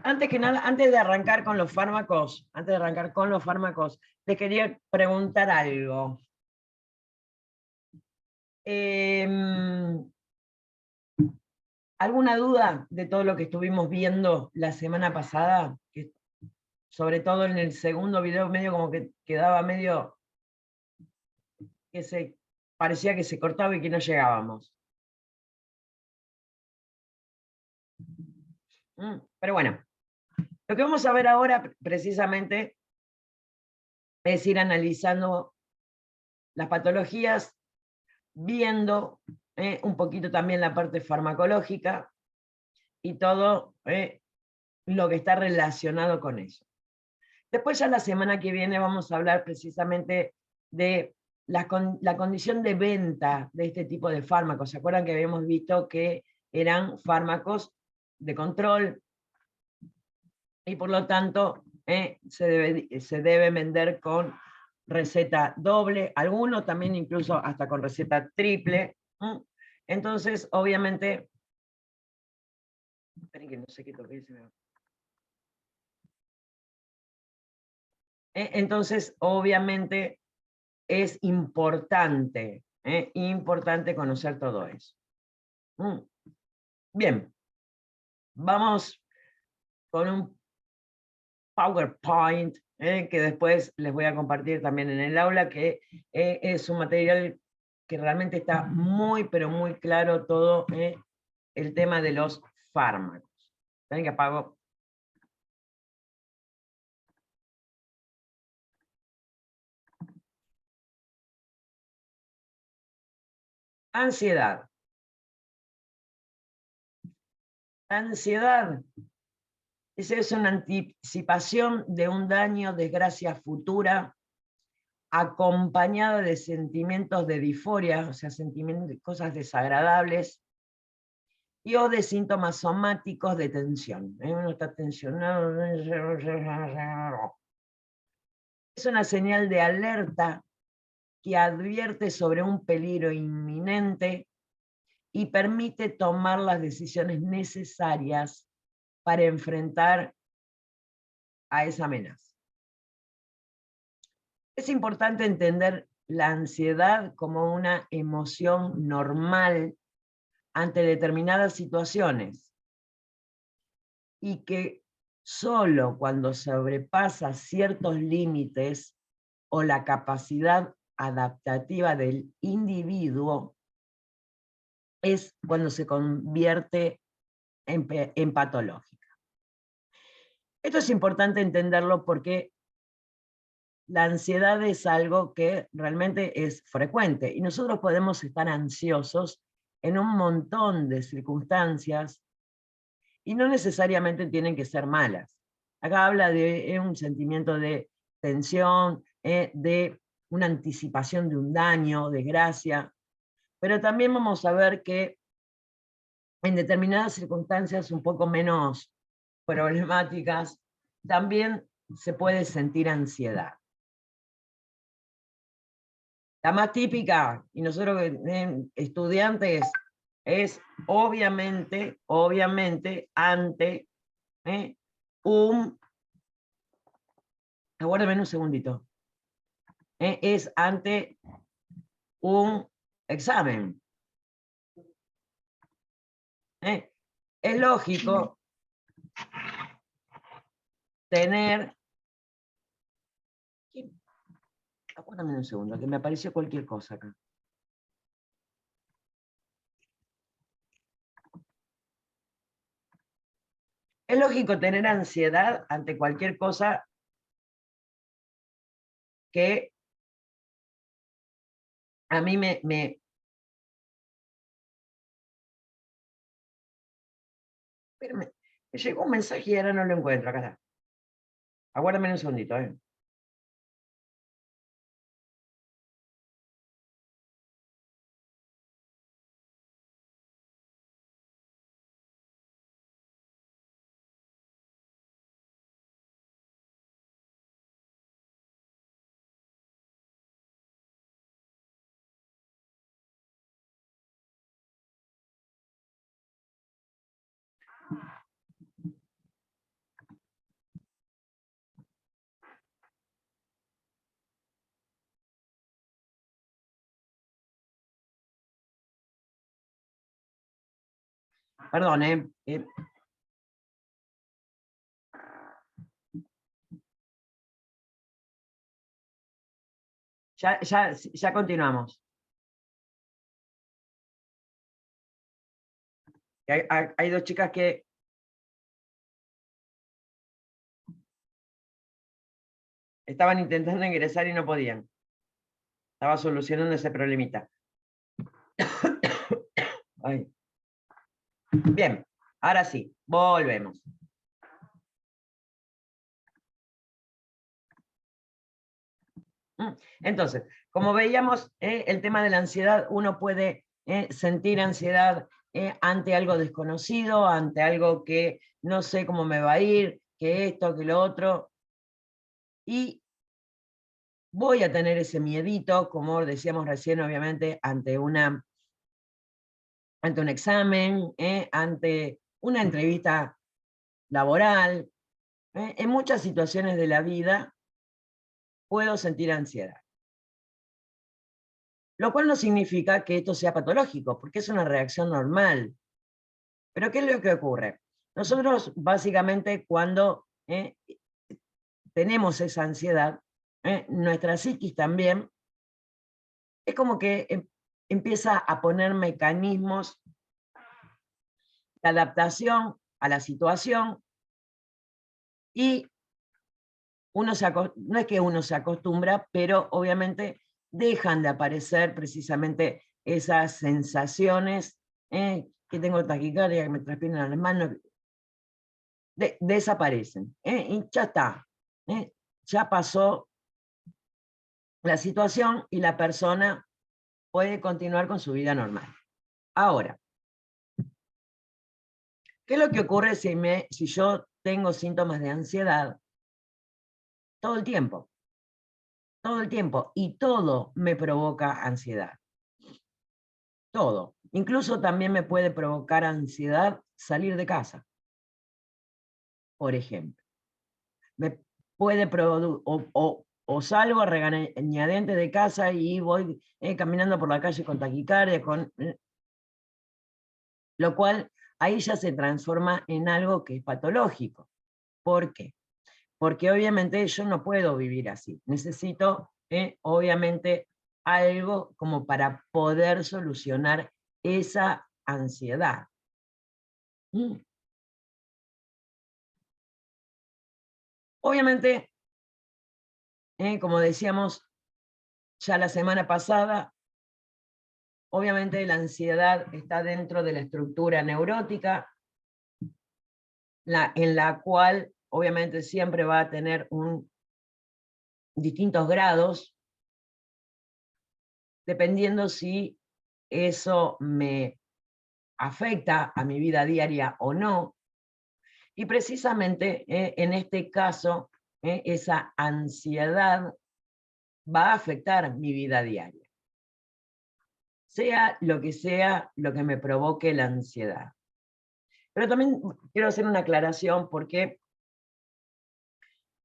Antes que nada, antes de arrancar con los fármacos, te quería preguntar algo. ¿Alguna duda de todo lo que estuvimos viendo la semana pasada? Que sobre todo en el segundo video medio como que quedaba medio que parecía que se cortaba y que no llegábamos. Pero bueno, lo que vamos a ver ahora precisamente es ir analizando las patologías, viendo un poquito también la parte farmacológica y todo lo que está relacionado con eso. Después ya la semana que viene vamos a hablar precisamente de la condición de venta de este tipo de fármacos. ¿Se acuerdan que habíamos visto que eran fármacos de control y por lo tanto se debe vender con receta doble, algunos también incluso hasta con receta triple? Entonces, obviamente, esperen que no sé qué toqué, entonces, obviamente, es importante conocer todo eso. Bien, vamos con un PowerPoint que después les voy a compartir también en el aula, que es un material que realmente está muy, pero muy claro todo el tema de los fármacos. ¿Ven que apago? Ansiedad. Ansiedad es una anticipación de un daño, desgracia futura, acompañada de sentimientos de disforia, o sea, sentimientos de cosas desagradables, y o de síntomas somáticos de tensión. Uno está tensionado. Es una señal de alerta que advierte sobre un peligro inminente y permite tomar las decisiones necesarias para enfrentar a esa amenaza. Es importante entender la ansiedad como una emoción normal ante determinadas situaciones y que solo cuando sobrepasa ciertos límites o la capacidad adaptativa del individuo es cuando se convierte en patológica. Esto es importante entenderlo porque la ansiedad es algo que realmente es frecuente y nosotros podemos estar ansiosos en un montón de circunstancias y no necesariamente tienen que ser malas. Acá habla de un sentimiento de tensión, de una anticipación de un daño, desgracia, pero también vamos a ver que en determinadas circunstancias un poco menos problemáticas, también se puede sentir ansiedad. La más típica, y nosotros estudiantes, es obviamente ante aguárdame un segundito, es ante un examen. Es lógico tener... Aguárdame un segundo, que me apareció cualquier cosa acá. Es lógico tener ansiedad ante cualquier cosa que a mí me llegó un mensaje y ahora no lo encuentro. Acá está. Aguárdame un segundito. Perdón, ya continuamos. Hay dos chicas que estaban intentando ingresar y no podían. Estaba solucionando ese problemita. Ay. Bien, ahora sí, volvemos. Entonces, como veíamos, el tema de la ansiedad, uno puede sentir ansiedad ante algo desconocido, ante algo que no sé cómo me va a ir, que esto, que lo otro, y voy a tener ese miedito, como decíamos recién, obviamente, ante un examen, ante una entrevista laboral, en muchas situaciones de la vida puedo sentir ansiedad. Lo cual no significa que esto sea patológico, porque es una reacción normal. Pero ¿qué es lo que ocurre? Nosotros básicamente cuando tenemos esa ansiedad, nuestra psiquis también, es como que empieza a poner mecanismos de adaptación a la situación y no es que uno se acostumbra, pero obviamente dejan de aparecer precisamente esas sensaciones, que tengo taquicardia, que me transpiran las manos, desaparecen, y ya está, ya pasó la situación y la persona puede continuar con su vida normal. Ahora, ¿qué es lo que ocurre si yo tengo síntomas de ansiedad todo el tiempo? Todo el tiempo, y todo me provoca ansiedad. Todo. Incluso también me puede provocar ansiedad salir de casa, por ejemplo. Me puede o salgo a regañadientes de casa y voy caminando por la calle con taquicardia, lo cual ahí ya se transforma en algo que es patológico. ¿Por qué? Porque obviamente yo no puedo vivir así. Necesito, obviamente, algo como para poder solucionar esa ansiedad. Obviamente, como decíamos ya la semana pasada, obviamente la ansiedad está dentro de la estructura neurótica, en la cual obviamente siempre va a tener distintos grados, dependiendo si eso me afecta a mi vida diaria o no. Y precisamente en este caso, esa ansiedad va a afectar mi vida diaria. Sea lo que me provoque la ansiedad. Pero también quiero hacer una aclaración porque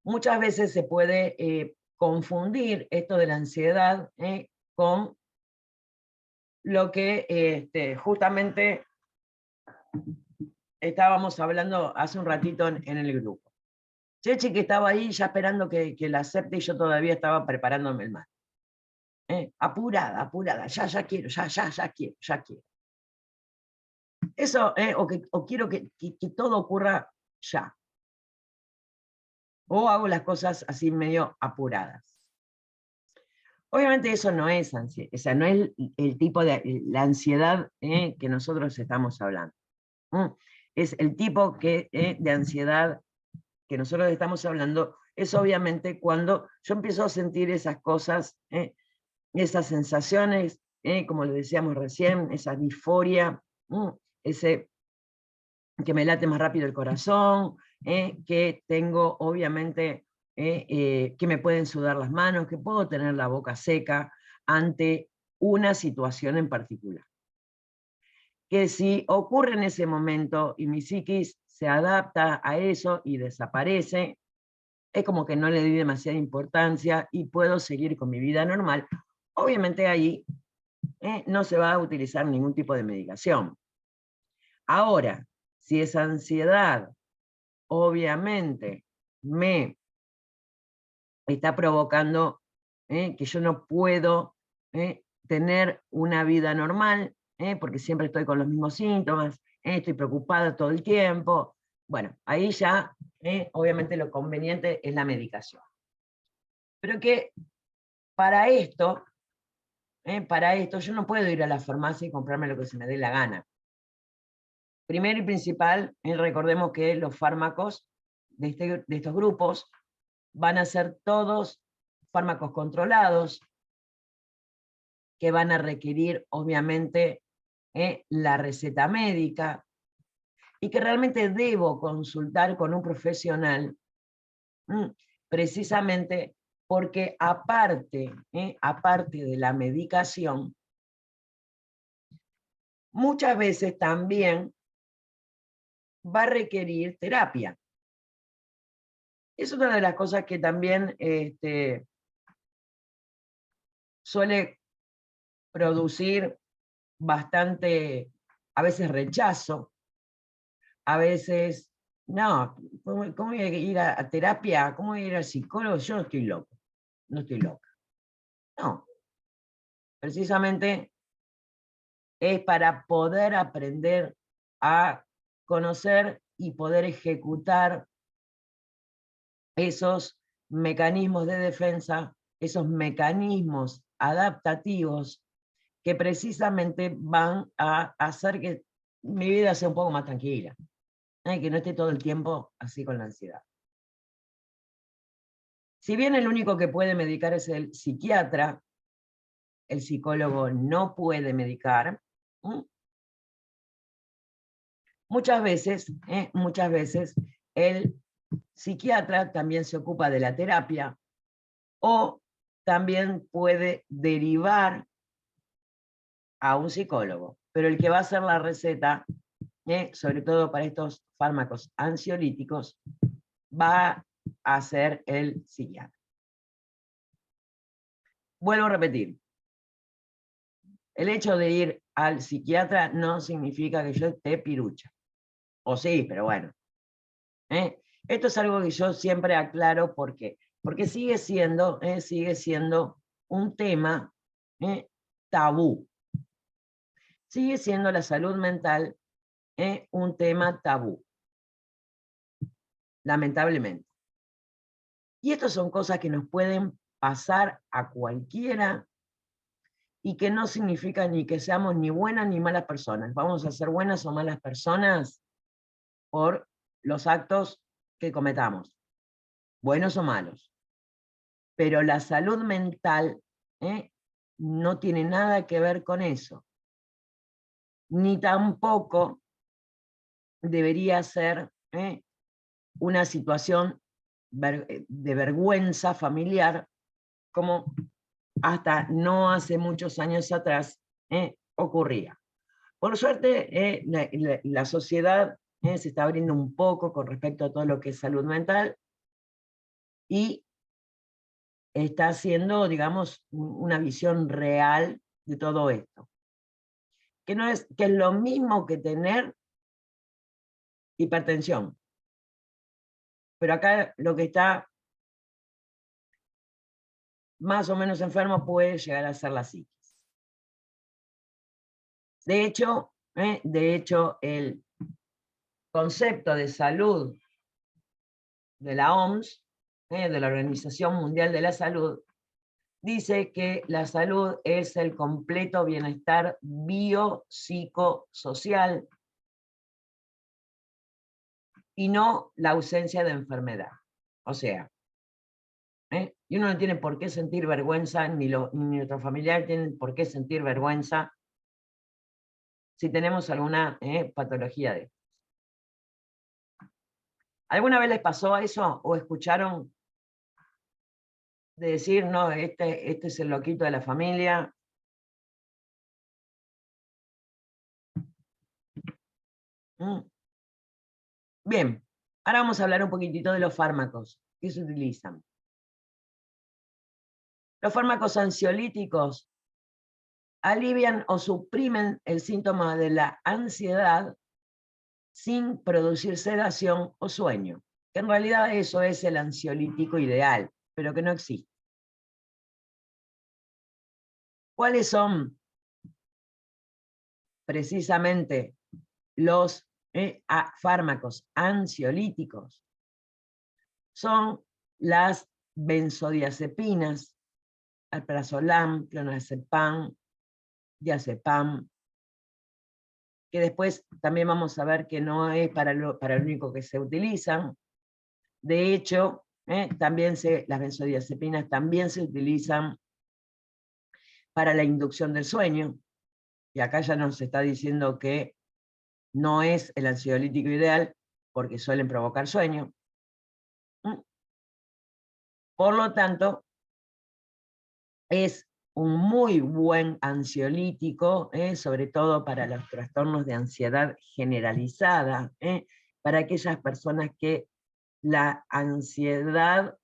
muchas veces se puede confundir esto de la ansiedad con lo que justamente estábamos hablando hace un ratito en el grupo. Chechi que estaba ahí ya esperando que la acepte y yo todavía estaba preparándome el mate. Apurada, apurada, ya quiero, ya quiero. Eso, o quiero que todo ocurra ya. O hago las cosas así medio apuradas. Obviamente eso no es ansiedad, o sea, no es el tipo de la ansiedad que nosotros estamos hablando. Es el tipo de ansiedad que nosotros estamos hablando, es obviamente cuando yo empiezo a sentir esas cosas, esas sensaciones, como le decíamos recién, esa disforia, ese que me late más rápido el corazón, que tengo obviamente que me pueden sudar las manos, que puedo tener la boca seca ante una situación en particular. Que si ocurre en ese momento y mi psiquis se adapta a eso y desaparece, es como que no le di demasiada importancia y puedo seguir con mi vida normal. Obviamente ahí no se va a utilizar ningún tipo de medicación. Ahora, si esa ansiedad obviamente me está provocando que yo no puedo tener una vida normal, porque siempre estoy con los mismos síntomas, estoy preocupada todo el tiempo. Bueno, ahí ya, obviamente lo conveniente es la medicación. Pero que para esto yo no puedo ir a la farmacia y comprarme lo que se me dé la gana. Primero y principal, recordemos que los fármacos de estos grupos van a ser todos fármacos controlados, que van a requerir, obviamente, la receta médica, y que realmente debo consultar con un profesional, precisamente porque aparte de la medicación, muchas veces también va a requerir terapia. Es una de las cosas que también suele producir bastante, a veces rechazo, a veces, no, ¿cómo voy a ir a terapia? ¿Cómo voy a ir al psicólogo? Yo no estoy loco, no estoy loca. No, precisamente es para poder aprender a conocer y poder ejecutar esos mecanismos de defensa, esos mecanismos adaptativos que precisamente van a hacer que mi vida sea un poco más tranquila, que no esté todo el tiempo así con la ansiedad. Si bien el único que puede medicar es el psiquiatra, el psicólogo no puede medicar, muchas veces el psiquiatra también se ocupa de la terapia o también puede derivar a un psicólogo, pero el que va a hacer la receta, sobre todo para estos fármacos ansiolíticos, va a ser el psiquiatra. Vuelvo a repetir, el hecho de ir al psiquiatra no significa que yo esté pirucha. O sí, pero bueno. Esto es algo que yo siempre aclaro porque sigue siendo un tema tabú. Sigue siendo la salud mental un tema tabú, lamentablemente. Y estas son cosas que nos pueden pasar a cualquiera y que no significa ni que seamos ni buenas ni malas personas. Vamos a ser buenas o malas personas por los actos que cometamos, buenos o malos. Pero la salud mental no tiene nada que ver con eso. Ni tampoco debería ser una situación de vergüenza familiar como hasta no hace muchos años atrás ocurría. Por suerte, la sociedad se está abriendo un poco con respecto a todo lo que es salud mental y está haciendo, digamos, una visión real de todo esto. Que es lo mismo que tener hipertensión. Pero acá lo que está más o menos enfermo puede llegar a ser la psiquis. De hecho, el concepto de salud de la OMS, de la Organización Mundial de la Salud, dice que la salud es el completo bienestar biopsicosocial y no la ausencia de enfermedad. O sea, y uno no tiene por qué sentir vergüenza, ni nuestro familiar tiene por qué sentir vergüenza si tenemos alguna patología de esto. ¿Alguna vez les pasó eso o escucharon de decir, no, este es el loquito de la familia? Bien, ahora vamos a hablar un poquitito de los fármacos que se utilizan. Los fármacos ansiolíticos alivian o suprimen el síntoma de la ansiedad sin producir sedación o sueño. Que en realidad eso es el ansiolítico ideal, pero que no existe. ¿Cuáles son precisamente los fármacos ansiolíticos? Son las benzodiazepinas, alprazolam, clonazepam, diazepam, que después también vamos a ver que no es para lo único que se utilizan. De hecho, también las benzodiazepinas también se utilizan para la inducción del sueño, y acá ya nos está diciendo que no es el ansiolítico ideal, porque suelen provocar sueño. Por lo tanto, es un muy buen ansiolítico, sobre todo para los trastornos de ansiedad generalizada, para aquellas personas que la ansiedad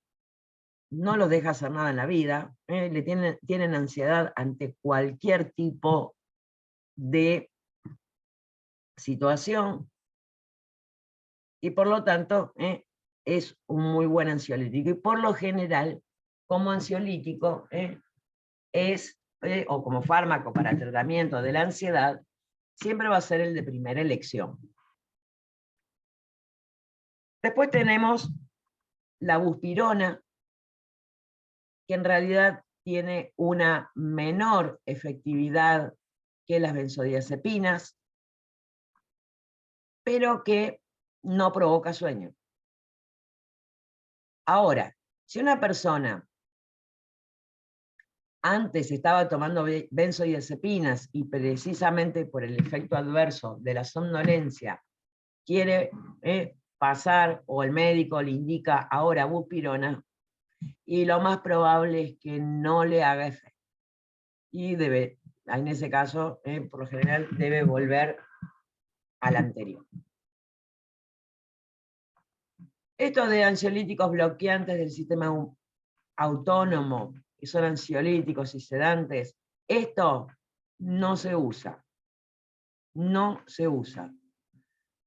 no los deja hacer nada en la vida, tienen ansiedad ante cualquier tipo de situación, y por lo tanto es un muy buen ansiolítico. Y por lo general, como ansiolítico, o como fármaco para el tratamiento de la ansiedad, siempre va a ser el de primera elección. Después tenemos la buspirona, que en realidad tiene una menor efectividad que las benzodiazepinas, pero que no provoca sueño. Ahora, si una persona antes estaba tomando benzodiazepinas y precisamente por el efecto adverso de la somnolencia quiere pasar, o el médico le indica ahora buspirona, y lo más probable es que no le haga efecto. Y en ese caso, por lo general, debe volver al anterior. Esto de ansiolíticos bloqueantes del sistema autónomo, que son ansiolíticos y sedantes, esto no se usa. No se usa.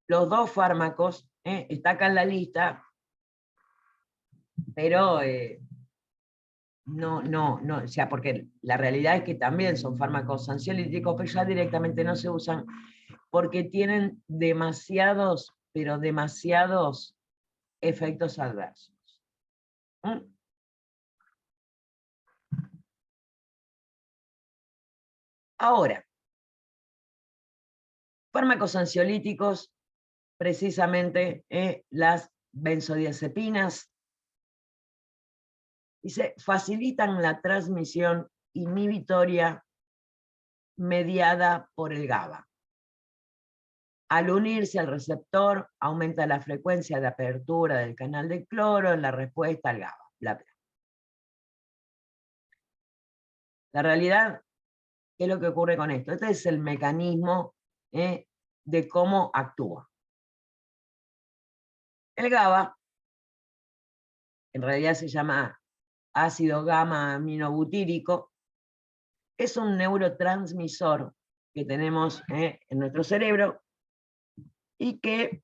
Los dos fármacos, está acá en la lista, pero no, o sea, porque la realidad es que también son fármacos ansiolíticos, pero ya directamente no se usan porque tienen demasiados, pero demasiados efectos adversos. Ahora, fármacos ansiolíticos, precisamente las benzodiazepinas, dice, facilitan la transmisión inhibitoria mediada por el GABA. Al unirse al receptor, aumenta la frecuencia de apertura del canal de cloro en la respuesta al GABA. Bla, bla. La realidad, ¿qué es lo que ocurre con esto? Este es el mecanismo de cómo actúa. El GABA, en realidad se llama ácido gamma aminobutírico, es un neurotransmisor que tenemos en nuestro cerebro y que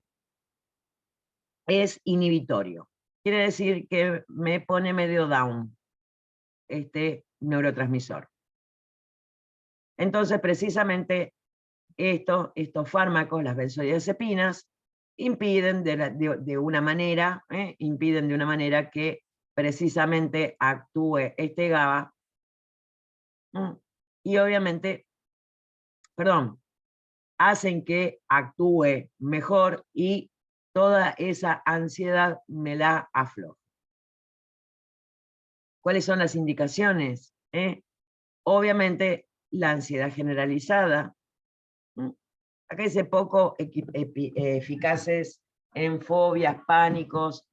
es inhibitorio. Quiere decir que me pone medio down este neurotransmisor. Entonces, precisamente, estos fármacos, las benzodiazepinas, impiden de una manera que precisamente actúe este GABA, y obviamente, hacen que actúe mejor y toda esa ansiedad me la afloja. ¿Cuáles son las indicaciones? Obviamente, la ansiedad generalizada. Acá dice poco eficaces en fobias, pánicos,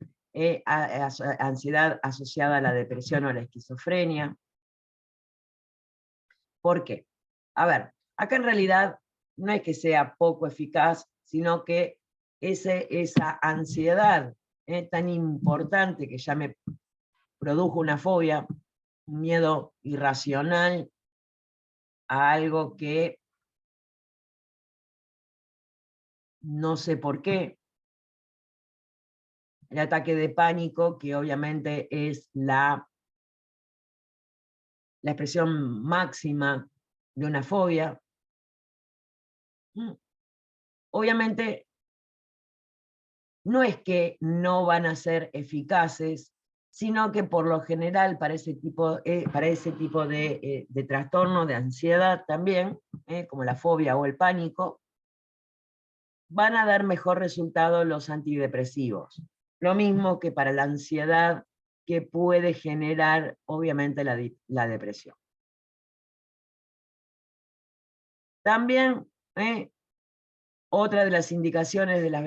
ansiedad asociada a la depresión o la esquizofrenia. ¿Por qué? A ver, acá en realidad no es que sea poco eficaz, sino que esa ansiedad tan importante que ya me produjo una fobia, un miedo irracional a algo que no sé por qué. El ataque de pánico, que obviamente es la expresión máxima de una fobia. Obviamente, no es que no van a ser eficaces, sino que por lo general para ese tipo de trastorno, de ansiedad también, como la fobia o el pánico, van a dar mejor resultado los antidepresivos. Lo mismo que para la ansiedad que puede generar, obviamente, la depresión. También, otra de las indicaciones de las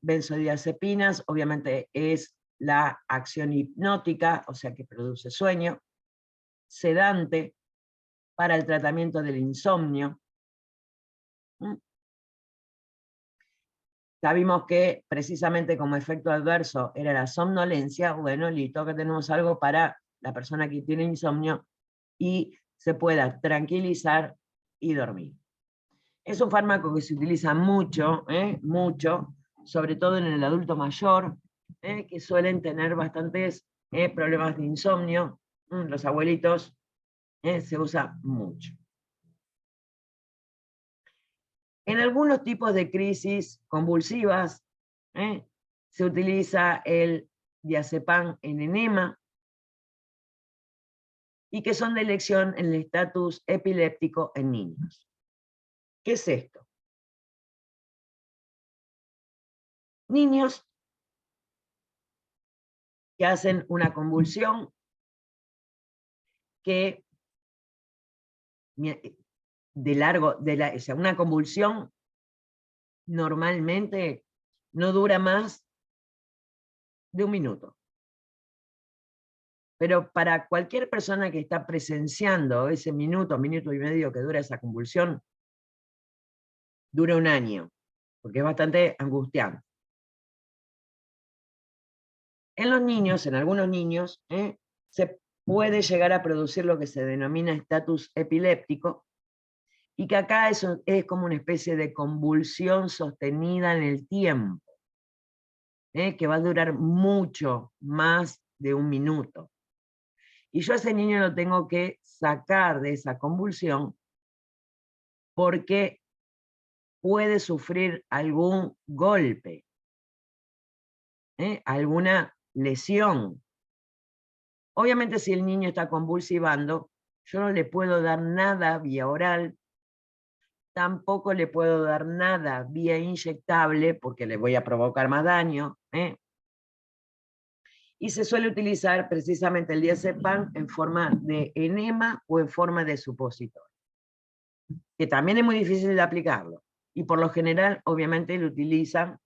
benzodiazepinas, obviamente, es la acción hipnótica, o sea que produce sueño, sedante para el tratamiento del insomnio. Ya vimos que precisamente como efecto adverso era la somnolencia. Bueno, listo, que tenemos algo para la persona que tiene insomnio y se pueda tranquilizar y dormir. Es un fármaco que se utiliza mucho, mucho, sobre todo en el adulto mayor, que suelen tener bastantes problemas de insomnio. Los abuelitos se usa mucho. En algunos tipos de crisis convulsivas se utiliza el diazepam en enema y que son de elección en el estatus epiléptico en niños. ¿Qué es esto? Niños que hacen una convulsión que o sea, una convulsión normalmente no dura más de 1 minuto. Pero para cualquier persona que está presenciando ese minuto y medio que dura esa convulsión, dura 1 año, porque es bastante angustiante. En los niños, en algunos niños, se puede llegar a producir lo que se denomina estatus epiléptico, y que acá es como una especie de convulsión sostenida en el tiempo, que va a durar mucho más de 1 minuto. Y yo a ese niño lo tengo que sacar de esa convulsión porque puede sufrir algún golpe, alguna lesión. Obviamente, si el niño está convulsivando, yo no le puedo dar nada vía oral, tampoco le puedo dar nada vía inyectable porque le voy a provocar más daño. Y se suele utilizar precisamente el diazepam en forma de enema o en forma de supositorio, que también es muy difícil de aplicarlo. Y por lo general, obviamente, lo utilizan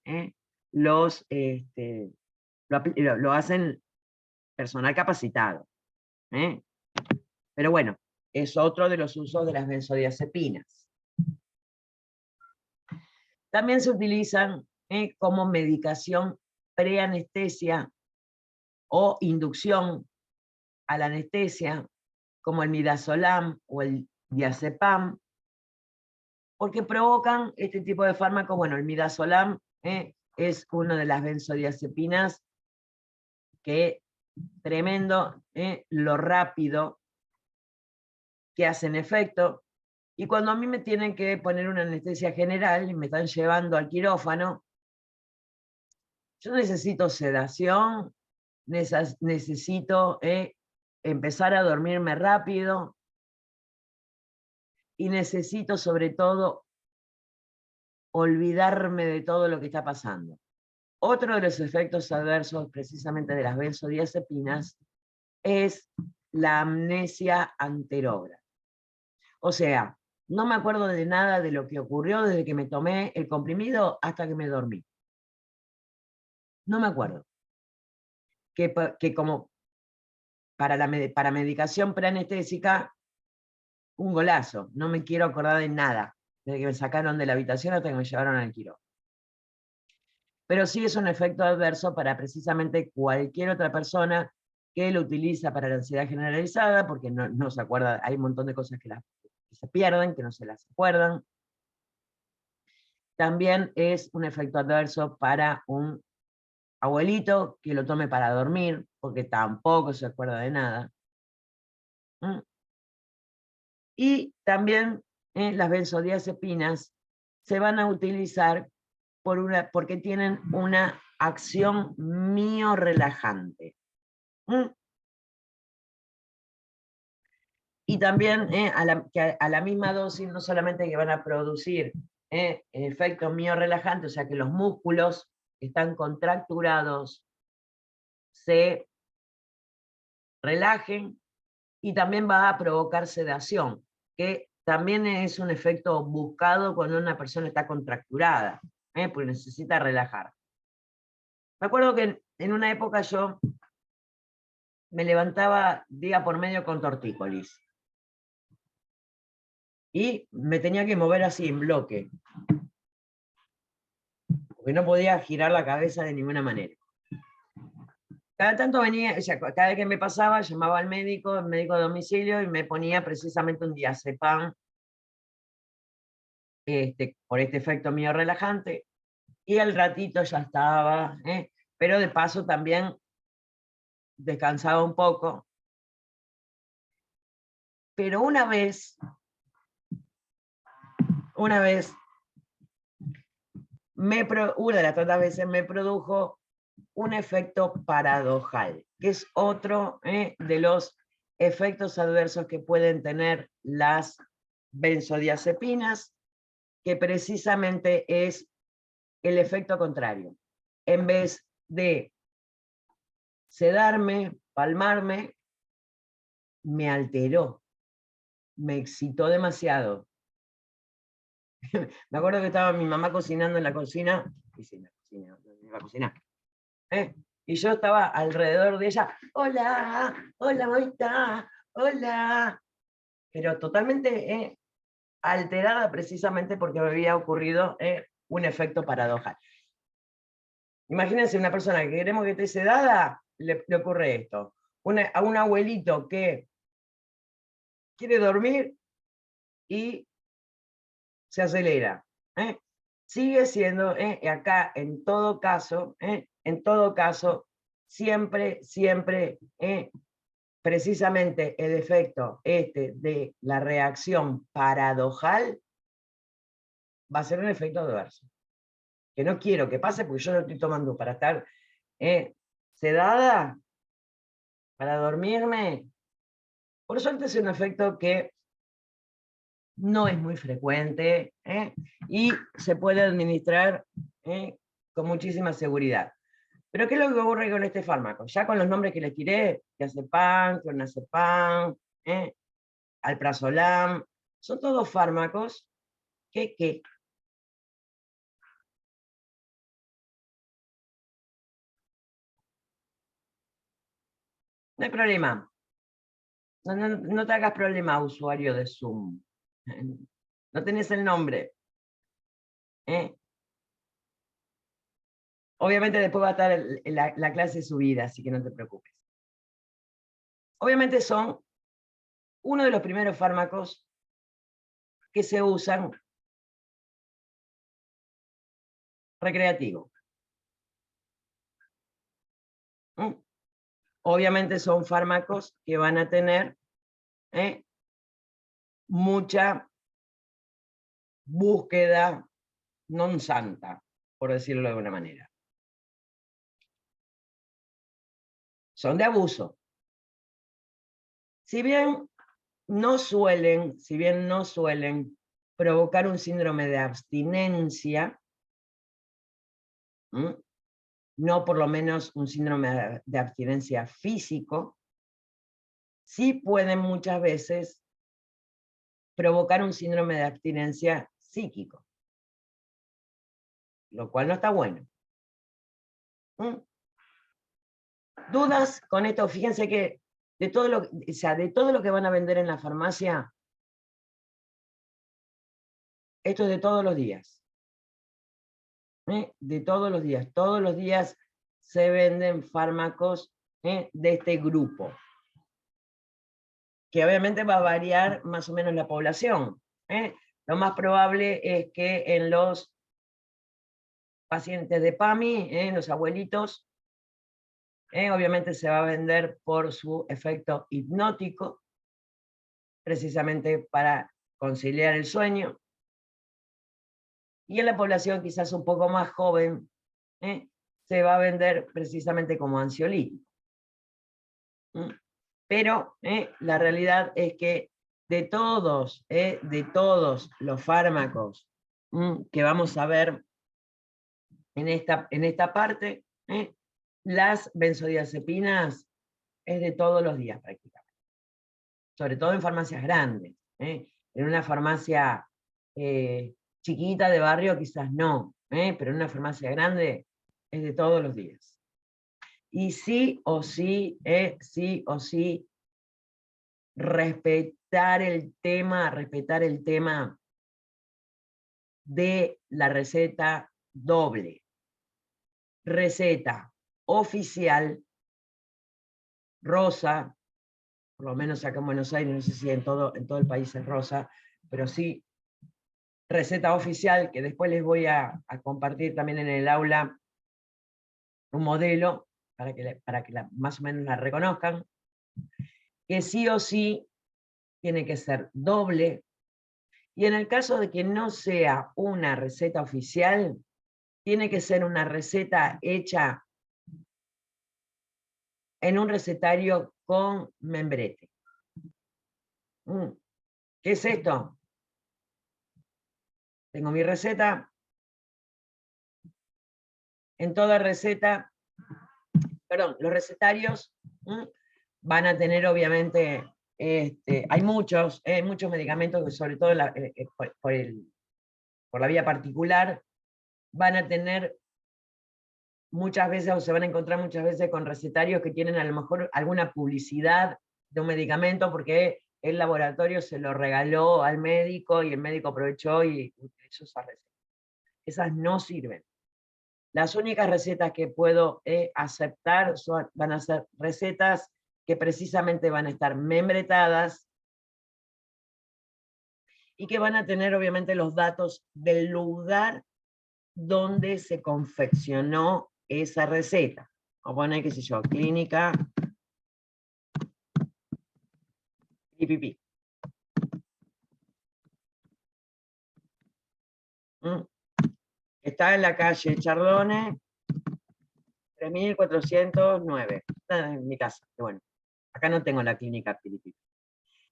lo hacen personal capacitado. Pero bueno, es otro de los usos de las benzodiazepinas. También se utilizan como medicación preanestesia o inducción a la anestesia, como el midazolam o el diazepam, porque provocan este tipo de fármacos. Bueno, el midazolam es una de las benzodiazepinas que tremendo lo rápido que hacen efecto. Y cuando a mí me tienen que poner una anestesia general y me están llevando al quirófano, yo necesito sedación, necesito empezar a dormirme rápido y necesito sobre todo olvidarme de todo lo que está pasando. Otro de los efectos adversos precisamente de las benzodiazepinas es la amnesia anterógrada. O sea, no me acuerdo de nada de lo que ocurrió desde que me tomé el comprimido hasta que me dormí. No me acuerdo. Que como para medicación preanestésica, un golazo. No me quiero acordar de nada. Desde que me sacaron de la habitación hasta que me llevaron al quirófano. Pero sí es un efecto adverso para precisamente cualquier otra persona que lo utiliza para la ansiedad generalizada, porque no se acuerda, hay un montón de cosas que se pierden, que no se las acuerdan. también es un efecto adverso para un abuelito que lo tome para dormir, porque tampoco se acuerda de nada. Y también las benzodiazepinas se van a utilizar porque tienen una acción miorrelajante. Y también a la misma dosis no solamente que van a producir efectos miorrelajantes, o sea que los músculos que están contracturados se relajen, y también va a provocar sedación, que también es un efecto buscado cuando una persona está contracturada, porque necesita relajar. Me acuerdo que en una época yo me levantaba día por medio con tortícolis, y me tenía que mover así en bloque, porque no podía girar la cabeza de ninguna manera. Cada tanto venía, o sea, cada vez que me pasaba, llamaba al médico, el médico de domicilio, y me ponía precisamente un diazepam, por este efecto mío relajante, y al ratito ya estaba, pero de paso también descansaba un poco. Pero una vez, una de las tantas veces me produjo un efecto paradojal, que es otro de los efectos adversos que pueden tener las benzodiazepinas, que precisamente es el efecto contrario. En vez de sedarme, palmarme, me alteró, me excitó demasiado. Me acuerdo que estaba mi mamá cocinando en la cocina, y yo estaba alrededor de ella, hola, hola, mamita, hola, pero totalmente alterada precisamente porque me había ocurrido un efecto paradojal. Imagínense una persona que queremos que esté sedada, le ocurre esto. A un abuelito que quiere dormir y se acelera. Sigue siendo, acá en todo caso, siempre, precisamente el efecto de la reacción paradojal va a ser un efecto adverso. Que no quiero que pase porque yo lo estoy tomando para estar sedada, para dormirme. Por suerte es un efecto que no es muy frecuente y se puede administrar con muchísima seguridad. Pero ¿qué es lo que ocurre con este fármaco? Ya con los nombres que les tiré, diazepam, clonazepam, alprazolam, son todos fármacos que no hay problema. No te hagas problema, usuario de Zoom. No tenés el nombre. Obviamente después va a estar la clase subida, así que no te preocupes. Obviamente son uno de los primeros fármacos que se usan recreativo. Obviamente son fármacos que van a tener mucha búsqueda non santa, por decirlo de alguna manera. Son de abuso. Si bien no suelen provocar un síndrome de abstinencia, no por lo menos un síndrome de abstinencia físico, sí pueden muchas veces provocar un síndrome de abstinencia psíquico, lo cual no está bueno. ¿Dudas con esto? Fíjense que de todo lo que van a vender en la farmacia, esto es de todos los días. De todos los días se venden fármacos de este grupo, que obviamente va a variar más o menos la población. Lo más probable es que en los pacientes de PAMI, los abuelitos, obviamente se va a vender por su efecto hipnótico, precisamente para conciliar el sueño. Y en la población quizás un poco más joven, se va a vender precisamente como ansiolítico. Pero la realidad es que de todos los fármacos que vamos a ver en esta parte, las benzodiazepinas es de todos los días prácticamente. Sobre todo en farmacias grandes. En una farmacia chiquita de barrio quizás no, pero en una farmacia grande es de todos los días. Y sí o sí, respetar el tema de la receta doble. Receta oficial, rosa, por lo menos acá en Buenos Aires, no sé si en todo el país es rosa, pero sí receta oficial, que después les voy a compartir también en el aula un modelo para que más o menos la reconozcan, que sí o sí tiene que ser doble, y en el caso de que no sea una receta oficial, tiene que ser una receta hecha en un recetario con membrete. ¿Qué es esto? Tengo mi receta. En toda receta, perdón, los recetarios van a tener obviamente, hay muchos medicamentos que sobre todo por la vía particular, van a tener muchas veces, o se van a encontrar muchas veces con recetarios que tienen a lo mejor alguna publicidad de un medicamento porque el laboratorio se lo regaló al médico y el médico aprovechó y utilizó esa receta. Esas no sirven. Las únicas recetas que puedo aceptar van a ser recetas que precisamente van a estar membretadas y que van a tener obviamente los datos del lugar donde se confeccionó esa receta. Vamos a poner, qué sé yo, clínica Pipipi. Está en la calle Chardone, 3409. Está en mi casa. Bueno, acá no tengo la clínica Pipipi.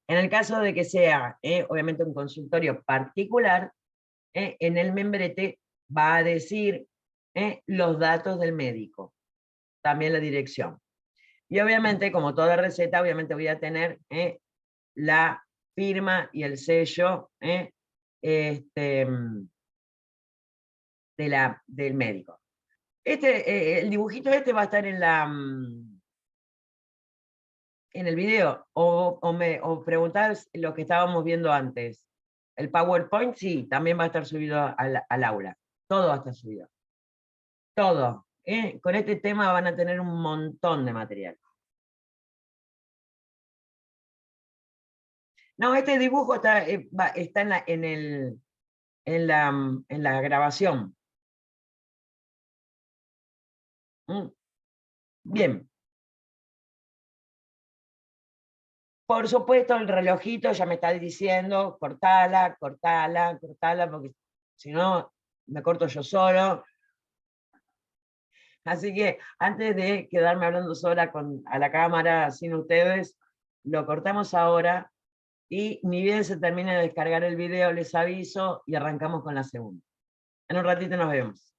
En el caso de que sea, obviamente, un consultorio particular, en el membrete va a decir los datos del médico, también la dirección. Y obviamente, como toda receta, obviamente voy a tener la firma y el sello del médico. El dibujito va a estar en el video, o preguntar lo que estábamos viendo antes. El PowerPoint, sí, también va a estar subido al aula. Todo va a estar subido. Todo. Con este tema van a tener un montón de material. No, este dibujo está en la grabación. Bien. Por supuesto, el relojito ya me está diciendo, cortala, porque si no, me corto yo solo. Así que, antes de quedarme hablando sola a la cámara, sin ustedes, lo cortamos ahora, y ni bien se termine de descargar el video, les aviso, y arrancamos con la segunda. En un ratito nos vemos.